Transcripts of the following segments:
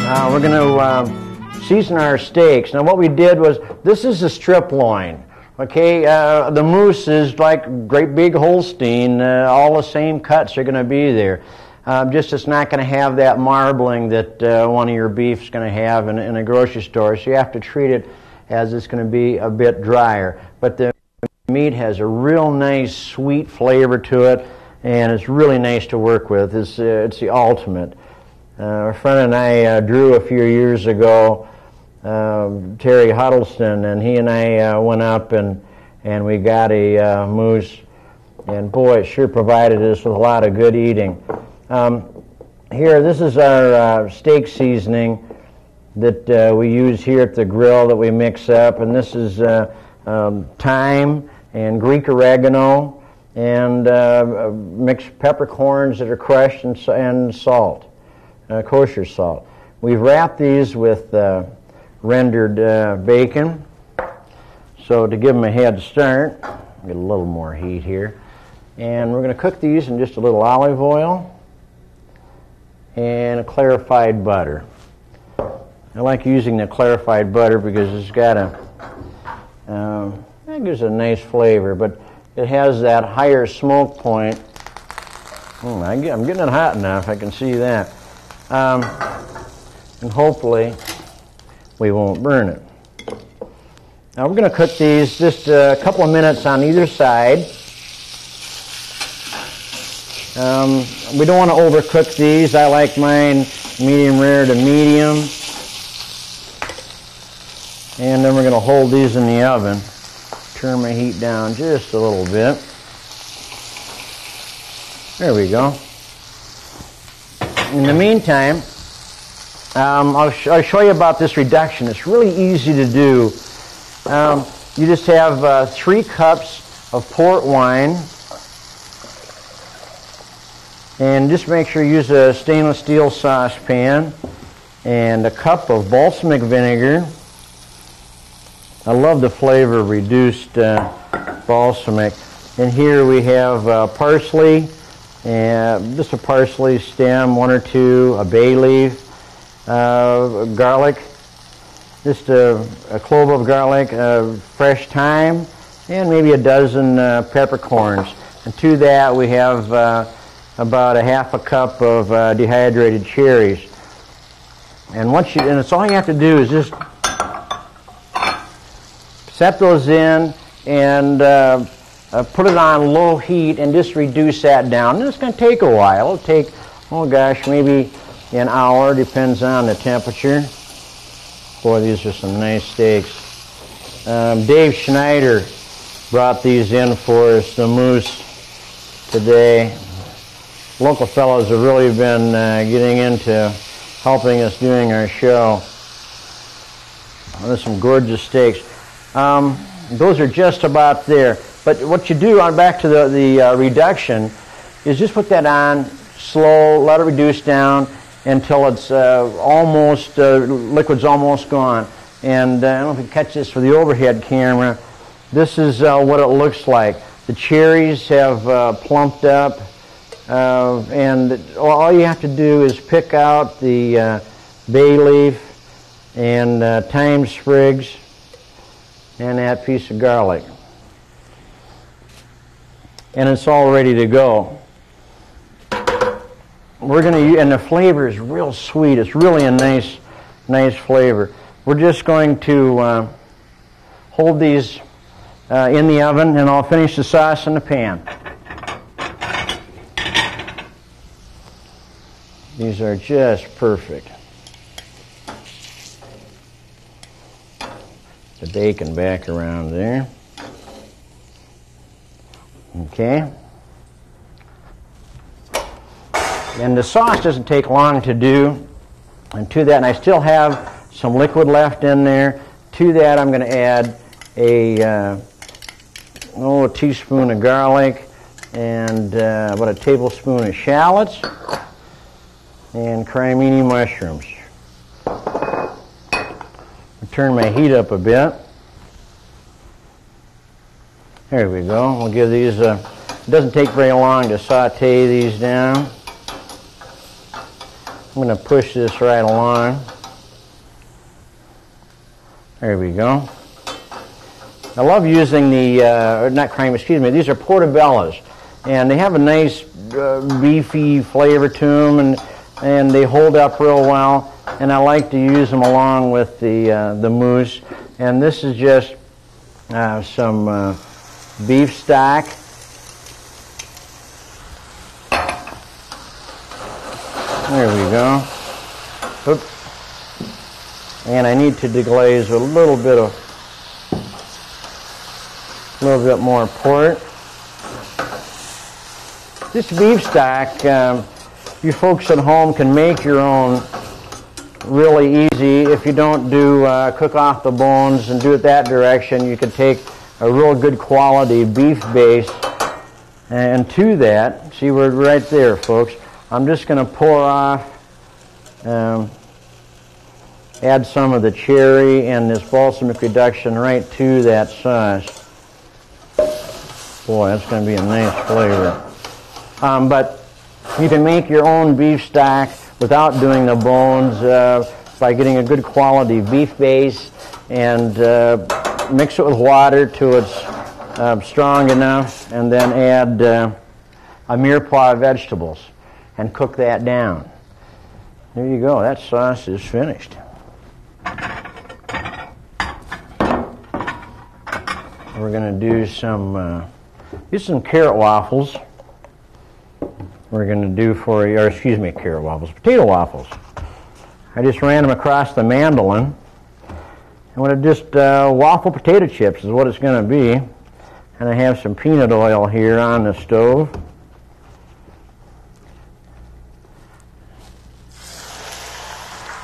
We're going to season our steaks. Now what we did was, this is a strip loin. Okay, the moose is like great big Holstein. All the same cuts are going to be there. Just it's not going to have that marbling that one of your beef's going to have in a grocery store. So you have to treat it as it's going to be a bit drier. But the meat has a real nice sweet flavor to it, and it's really nice to work with. It's the ultimate. A friend and I drew a few years ago, Terry Huddleston, and he and I went up and we got a moose, and boy, it sure provided us with a lot of good eating. Here, this is our steak seasoning that we use here at the grill that we mix up, and this is thyme and Greek oregano and mixed peppercorns that are crushed and salt, kosher salt. We've wrapped these with rendered bacon, so to give them a head start, get a little more heat here, and we're going to cook these in just a little olive oil and a clarified butter. I like using the clarified butter because it's got it gives a nice flavor, but it has that higher smoke point. I'm getting it hot enough, I can see that. And hopefully we won't burn it. Now we're going to cook these just a couple of minutes on either side. We don't want to overcook these. I like mine medium rare to medium. And then we're going to hold these in the oven. Turn my heat down just a little bit. There we go. In the meantime, I'll show you about this reduction. It's really easy to do. You just have 3 cups of port wine, and just make sure you use a stainless steel saucepan, and a cup of balsamic vinegar. I love the flavor of reduced balsamic. And here we have parsley, and just a parsley stem, 1 or 2, a bay leaf, garlic, just a clove of garlic, fresh thyme, and maybe a dozen peppercorns. And to that we have about a half a cup of dehydrated cherries. And it's all you have to do is just set those in and put it on low heat and just reduce that down. And it's going to take a while. It'll take, oh gosh, maybe an hour, depends on the temperature. Boy, these are some nice steaks. Dave Schneider brought these in for us, the moose, today. Local fellows have really been getting into helping us doing our show. There's some gorgeous steaks. Those are just about there. But what you do, on back to the reduction, is just put that on slow, let it reduce down until it's liquid's almost gone. And I don't know if you can catch this for the overhead camera. This is what it looks like. The cherries have plumped up, and all you have to do is pick out the bay leaf and thyme sprigs and that piece of garlic, and it's all ready to go. We're going to use, and the flavor is real sweet. It's really a nice flavor. We're just going to hold these in the oven, and I'll finish the sauce in the pan. These are just perfect. The bacon back around there. Okay. And the sauce doesn't take long to do. And to that, and I still have some liquid left in there. To that, I'm going to add a teaspoon of garlic and about a tablespoon of shallots and crimini mushrooms. Turn my heat up a bit. There we go. We'll give these it doesn't take very long to saute these down. I'm going to push this right along. There we go. I love using the, not cream, excuse me, these are portobellos. And they have a nice beefy flavor to them, and they hold up real well. And I like to use them along with the mousse. And this is just some beef stock. There we go. Oops. And I need to deglaze a little bit more port. This beef stock, you folks at home can make your own really easy. If you don't do cook off the bones and do it that direction, you could take a real good quality beef base, and to that, see, we're right there, folks. I'm just going to pour off, add some of the cherry and this balsamic reduction right to that sauce. Boy, that's going to be a nice flavor. But you can make your own beef stock without doing the bones by getting a good quality beef base and mix it with water till it's strong enough, and then add a mirepoix of vegetables and cook that down. There you go. That sauce is finished. We're going to do some carrot waffles. We're going to do carrot waffles, potato waffles. I just ran them across the mandolin. I want to just waffle potato chips is what it's going to be. And I have some peanut oil here on the stove.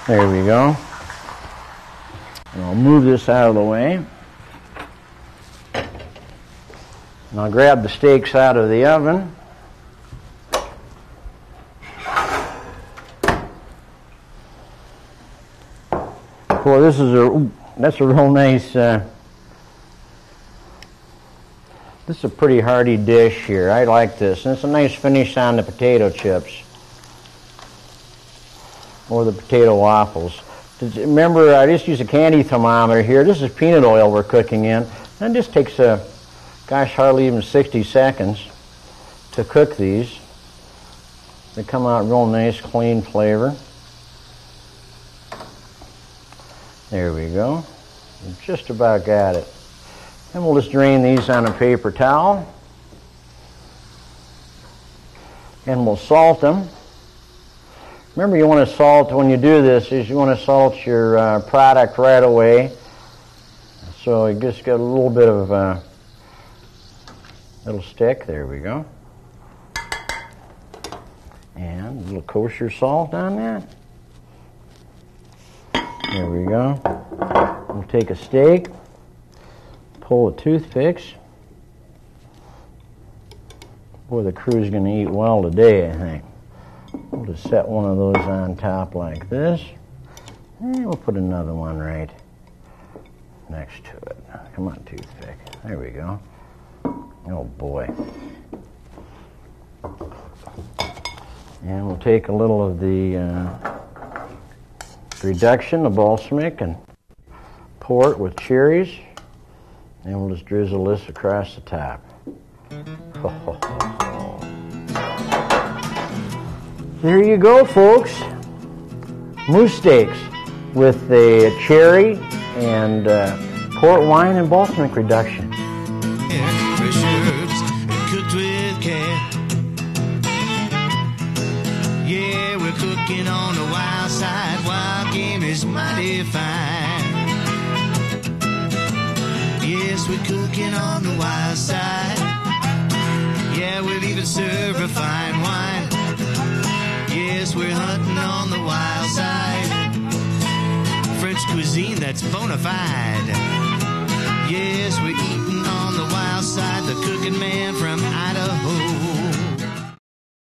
There we go. And I'll move this out of the way. And I'll grab the steaks out of the oven. Boy, that's a real nice, this is a pretty hearty dish here. I like this. And it's a nice finish on the potato chips or the potato waffles. Remember, I just use a candy thermometer here. This is peanut oil we're cooking in. And it just takes hardly even 60 seconds to cook these. They come out real nice, clean flavor. There we go. We've just about got it. And we'll just drain these on a paper towel. And we'll salt them. Remember, you want to salt, when you do this, is you want to salt your product right away. So you just get a little bit of little stick. There we go. And a little kosher salt on that. There we go. We'll take a steak, pull the toothpicks. Boy, the crew's going to eat well today, I think. We'll just set one of those on top like this. And we'll put another one right next to it. Come on, toothpick. There we go. Oh, boy. And we'll take a little of the reduction, the balsamic, and pour it with cherries, and we'll just drizzle this across the top. There you go, folks. Moose steaks with the cherry and port wine and balsamic reduction. Fresh herbs cooked with care. Yeah, we're cooking on the wild side. Wild game is mighty fine. Yes, we're cooking on the wild side. Yeah, we'll even serve refined wine. Yes, we're hunting on the wild side. French cuisine that's bona fide. Yes, we're eating on the wild side. The cooking man from